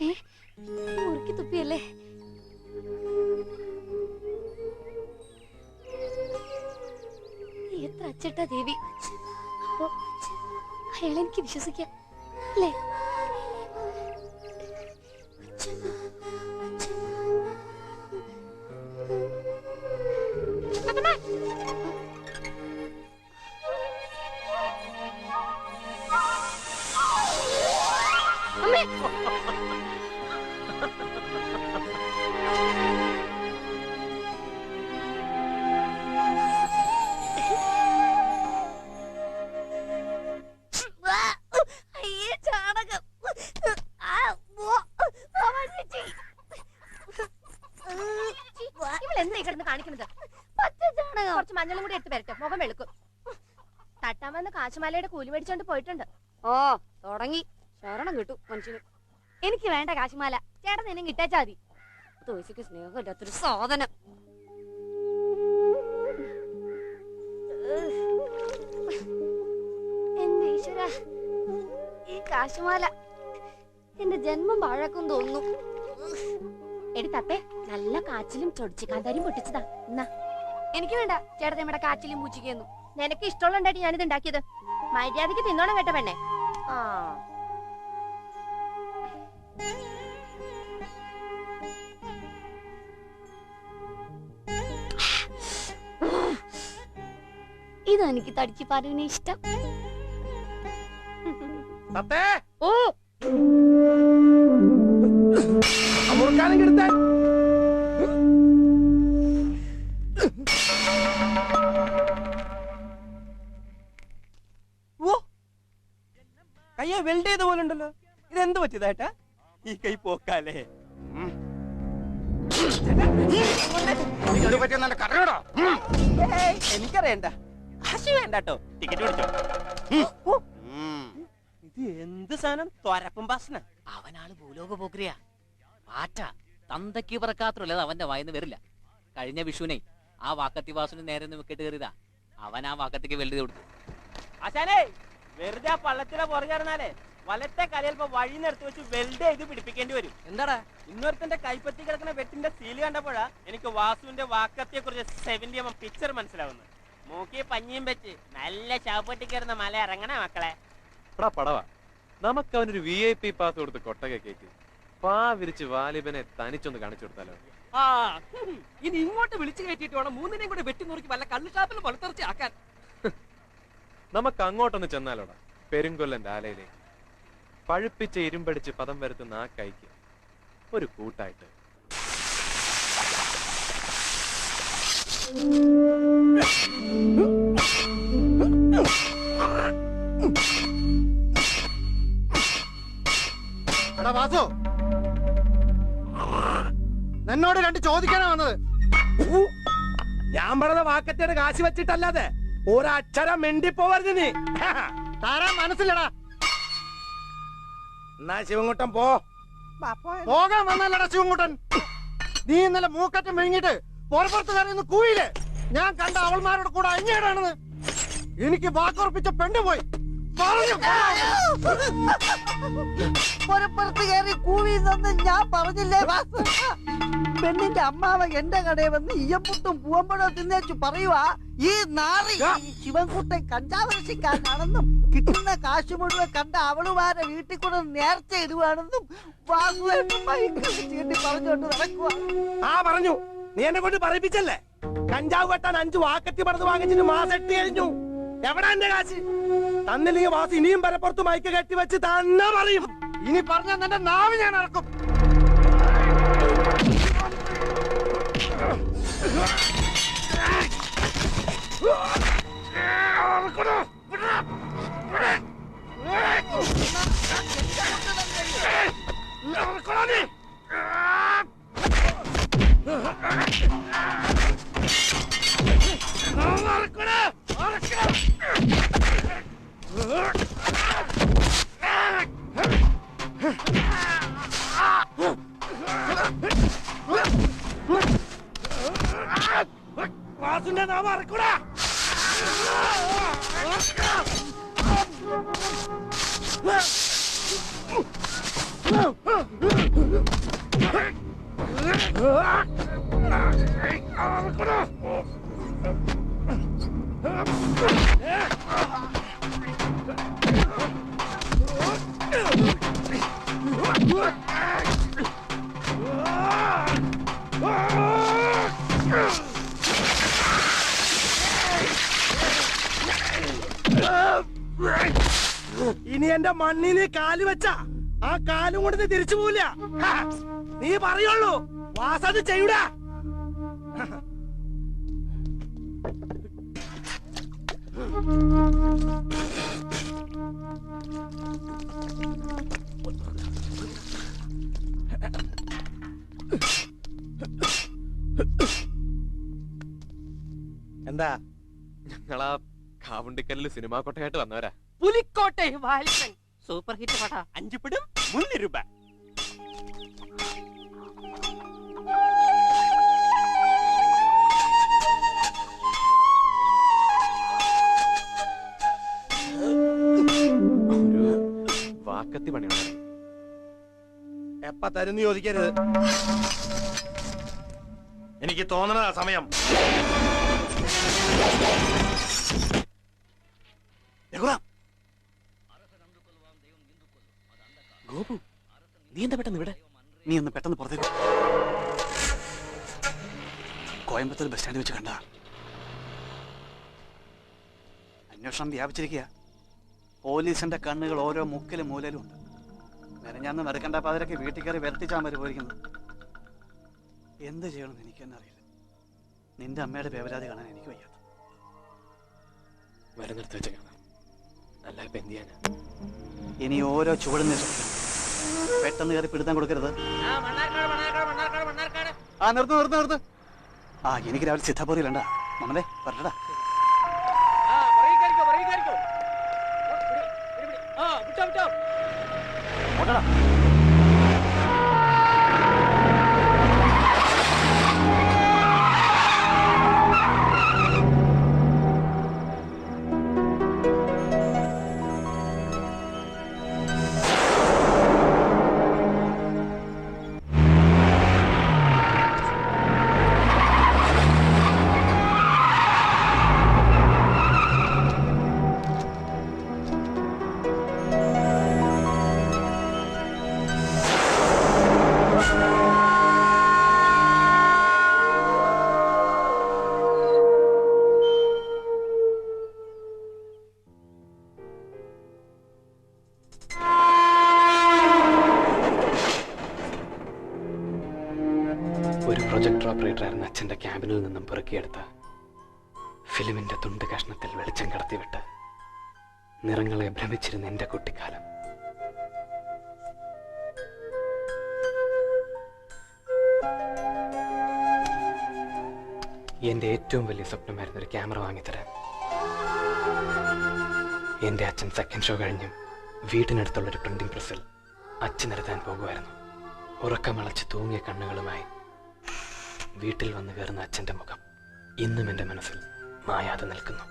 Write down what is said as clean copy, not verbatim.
മുറുക്കി തുപ്പിയല്ലേ? എത്ര അച്ചട്ടാ ദേവി. അപ്പോ അയാളെനിക്ക് വിശ്വസിക്കാം അല്ലേ? കുറച്ച് മഞ്ഞളും കൂടി എടുത്ത് വരട്ടെ, മുഖം വെളുക്കും. തട്ടാമെന്ന് കാശുമാലയുടെ കൂലി മേടിച്ചോണ്ട് പോയിട്ടുണ്ട്. ഓ തുടങ്ങി. ശരണം കിട്ടും മനുഷ്യന്. എനിക്ക് വേണ്ട കാശുമാല, ചേട്ടൻ നിന്നെ കിട്ടാച്ചാ മതി. തോശിക്ക് സ്നേഹമില്ലാത്തൊരു സാധനം. എന്റെ ഈശ്വര, ഈ കാശുമാല എന്റെ ജന്മം പാഴാക്കും തോന്നുന്നു. എടി തത്തേ, നല്ല കാച്ചിലും ചൊടിച്ചിക്കാന്താരിയും പൊട്ടിച്ചതാ. എന്നാ എനിക്ക് വേണ്ട ചേട്ടൻ നമ്മുടെ കാച്ചിലും പൂച്ചിക്കുന്നു. നിനക്ക് ഇഷ്ടമുള്ളണ്ടായിട്ട് ഞാനിത് ഉണ്ടാക്കിയത്. മര്യാദക്ക് തിന്നോണം കേട്ട പെണ്ണെ. ഇതെനിക്ക് തടിച്ചു പറയുന്ന ഇഷ്ടം. ഓ അമുർക്കാനെടുത്ത കയ്യെ വെൽഡ് ചെയ്ത പോലെ ഉണ്ടല്ലോ. ഇതെന്ത് പറ്റിയതായിട്ടാ? ഈ കൈ പോക്കാലേ. എനിക്കറിയണ്ട, കാശ് വേണ്ടോ. ടിക്കറ്റ് പിടിച്ചോ. ഇത് എന്ത് സാധനം? തൊരപ്പും പാസന. അവനാള് ഭൂലോക പോക്രിയാ. പാറ്റ തന്തയ്ക്ക് പറക്കാത്രല്ല, അവന്റെ വായന്ന് വരില്ല. കഴിഞ്ഞ വിഷുവിനെ ആ വാക്കത്തി വാസുന് നേരെ വിക്കറ്റ് കയറിയതാ. അവൻ ആ വാക്കത്തേക്ക് വെൽഡ് കൊടുത്തു. ആശാനേ, വെറുതെ ആ പള്ളത്തിലെ പുറകെറിഞ്ഞാലേ വലത്തെ കലയൽപ്പോ വഴിന്നെടുത്ത് വെച്ച് വെൽഡ് ചെയ്ത് പിടിപ്പിക്കേണ്ടി വരും. എന്താടാ? ഇന്നൊരുത്തന്റെ കൈപ്പത്തി കിടക്കുന്ന വെട്ടിന്റെ സീല് കണ്ടപ്പോഴാ എനിക്ക് വാസുവിന്റെ വാക്കത്തിയെ കുറിച്ച് 70mm പിക്ചർ മനസ്സിലാവുന്നത്. മൂക്കി പഞ്ഞിയും വെച്ച് നല്ല ചാവപ്പെട്ടി കയറുന്ന മല ഇറങ്ങണ മക്കളെ. പടവാ, നമുക്ക് അവനൊരു VIP പാസ് കൊടുത്ത് കൊട്ടക കേക്ക് പാ വിരിച്ച് വാലിബനെ തനിച്ചൊന്ന് കാണിച്ചു കൊടുത്താലോ? ഇനി ഇങ്ങോട്ട് വിളിച്ചു കയറ്റിട്ട് വേണം മൂന്നിനെയും കൂടെ വെട്ടി നുറുക്കി വല്ല കള്ളുഷാപ്പിൽ വളർത്തിറച്ചി ആക്കാൻ. നമുക്ക് അങ്ങോട്ടൊന്ന് ചെന്നാലോടാ, പെരുങ്കൊല്ലന്റെ ആലയിലേക്ക്. പഴുപ്പിച്ച ഇരുമ്പടിച്ച് പദം വരുത്തുന്ന ആ കൈക്ക് ഒരു കൂട്ടായിട്ട്. വാസു, എന്നോട് രണ്ട് ചോദിക്കാനാ വന്നത്. ഞാൻ പറഞ്ഞ വാക്കത്തിയുടെ കാശ് വെച്ചിട്ടല്ലാതെ ഒരക്ഷരം മിണ്ടിപ്പോവരുത് നീ. താരാ മനസ്സിലടാ. എന്നാ ശിവൻകുട്ടൻ പോകാൻ വന്നല്ലടാ ശിവൻകുട്ടൻ. നീ ഇന്നലെ മൂക്കറ്റം വിഴുങ്ങിട്ട് പുറപ്പുറത്ത് കയറിയൊന്ന് കൂയില്ലേ? ഞാൻ കണ്ട അവൾമാരുടെ കൂടെ അഞ്ഞേടാണെന്ന്. എനിക്ക് വാക്കുറപ്പിച്ച പെണ്ണു പോയി. പുറപ്പുറത്ത് കയറി കൂവിന്ന് ഞാൻ പറഞ്ഞില്ലേ? പെണ്ണിന്റെ അമ്മാവ എന്റെ കടയിൽ വന്ന് ഇയ്യപ്പുട്ടും പൂവമ്പഴോ തിന്നേച്ചു പറയുവാ ഈ നാറി ശിവൻകുട്ടൻ കഞ്ചാവരശിക്കാരനാണെന്നും കിട്ടുന്ന കാശ് മുഴുവൻ കണ്ട അവളുമാരെ വീട്ടിൽ കൂടെ നേർച്ച ഇടുവാണെന്നും പറഞ്ഞോണ്ട് നടക്കുക. പറഞ്ഞു. നീ എന്നെ കൊണ്ട് പറയിപ്പിച്ചല്ലേ? കഞ്ചാവ് വെട്ടാൻ 5 വാക്കത്തി പടത്ത് വാങ്ങിച്ചിട്ട് മാസം 8 കഴിഞ്ഞു. എവിടാ എന്റെ കാശ്? തന്നില്ലെങ്കിൽ വാസ് ഇനിയും പരപ്പുറത്ത് മയക്ക് കെട്ടി വെച്ച് തന്നെ പറയും. ഇനി പറഞ്ഞ നിന്റെ നാവ് ഞാൻ ഇറക്കും. വാസുന്റെ നാമം ഇറക്കൂടാ. ഇനി എന്റെ മണ്ണിൽ നീ കാല് വെച്ച ആ കാലും കൊണ്ട് നീ തിരിച്ചു പോവില്ല. നീ പറയുള്ളൂ വാസത് ചെയ്യൂടാ. എന്താ ഞങ്ങളാ കാവുണ്ടിക്കല്ലില് സിനിമാ കോട്ടയായിട്ട് വന്നവരാ. പുലിക്കോട്ടെ വാലിബൻ സൂപ്പർ ഹിറ്റ് പടാ. 5 പടം 3 രൂപ. ഒരു വാക്കത്തി പണിയാണ്. എപ്പ തരുന്ന് ചോദിക്കരുത്. എനിക്ക് തോന്നണതാ സമയം. ഗോപു, നീ എന്താ പെട്ടെന്ന് ഇവിടെ? നീ ഒന്ന് പെട്ടെന്ന് പുറത്തേക്ക്. കോയമ്പത്തൂർ ബസ് സ്റ്റാൻഡിൽ വെച്ച് കണ്ട അന്വേഷണം വ്യാപിച്ചിരിക്കുക. പോലീസിന്റെ കണ്ണുകൾ ഓരോ മുക്കിലും മൂലയിലും ഉണ്ട്. മെനഞ്ഞാന്ന് മെറുക്കണ്ട പാതിരക്ക് വീട്ടിൽ കയറി വരുത്തിച്ചാൻ വരെ പോയിരിക്കുന്നത്. എന്ത് ചെയ്യണമെന്ന് എനിക്ക് തന്നെ അറിയില്ല. നിന്റെ അമ്മയുടെ പേവരാതി കാണാൻ എനിക്ക് വയ്യാത്ത. വരുന്നിടത്ത് വെച്ച് കാണാം. അല്ല ഇപ്പൊ എന്ത് ചെയ്യാനാ? ഇനി ഓരോ ചുവടും പെട്ടെന്ന് കയറി പിടുത്തം കൊടുക്കരുത്. ആ നിർത്ത്. ആ എനിക്ക് രാവിലെ സിദ്ധാപൂരിലുണ്ടാ. മമതേ പറഞ്ഞടാ. ഓടടാ. ഒരു പ്രൊജക്ടർ ഓപ്പറേറ്ററായിരുന്ന അച്ഛൻ്റെ ക്യാബിനിൽ നിന്നും പെറുക്കിയെടുത്ത് ഫിലിമിൻ്റെ തുണ്ട് കഷ്ണത്തിൽ വെളിച്ചം കടത്തിവിട്ട് നിറങ്ങളെ ഭ്രമിച്ചിരുന്ന എൻ്റെ കുട്ടിക്കാലം. എൻ്റെ ഏറ്റവും വലിയ സ്വപ്നമായിരുന്നു ഒരു ക്യാമറ വാങ്ങിത്തരാൻ. എൻ്റെ അച്ഛൻ സെക്കൻഡ് ഷോ കഴിഞ്ഞും വീട്ടിനടുത്തുള്ളൊരു പ്രിന്റിംഗ് പ്രസ്സിൽ അച്ഛനെടുത്താൻ പോകുമായിരുന്നു. ഉറക്കമളച്ച് തൂങ്ങിയ കണ്ണുകളുമായി വീട്ടിൽ വന്ന് കയറുന്ന അച്ഛൻ്റെ മുഖം ഇന്നും എൻ്റെ മനസ്സിൽ മായാതെ നിൽക്കുന്നു.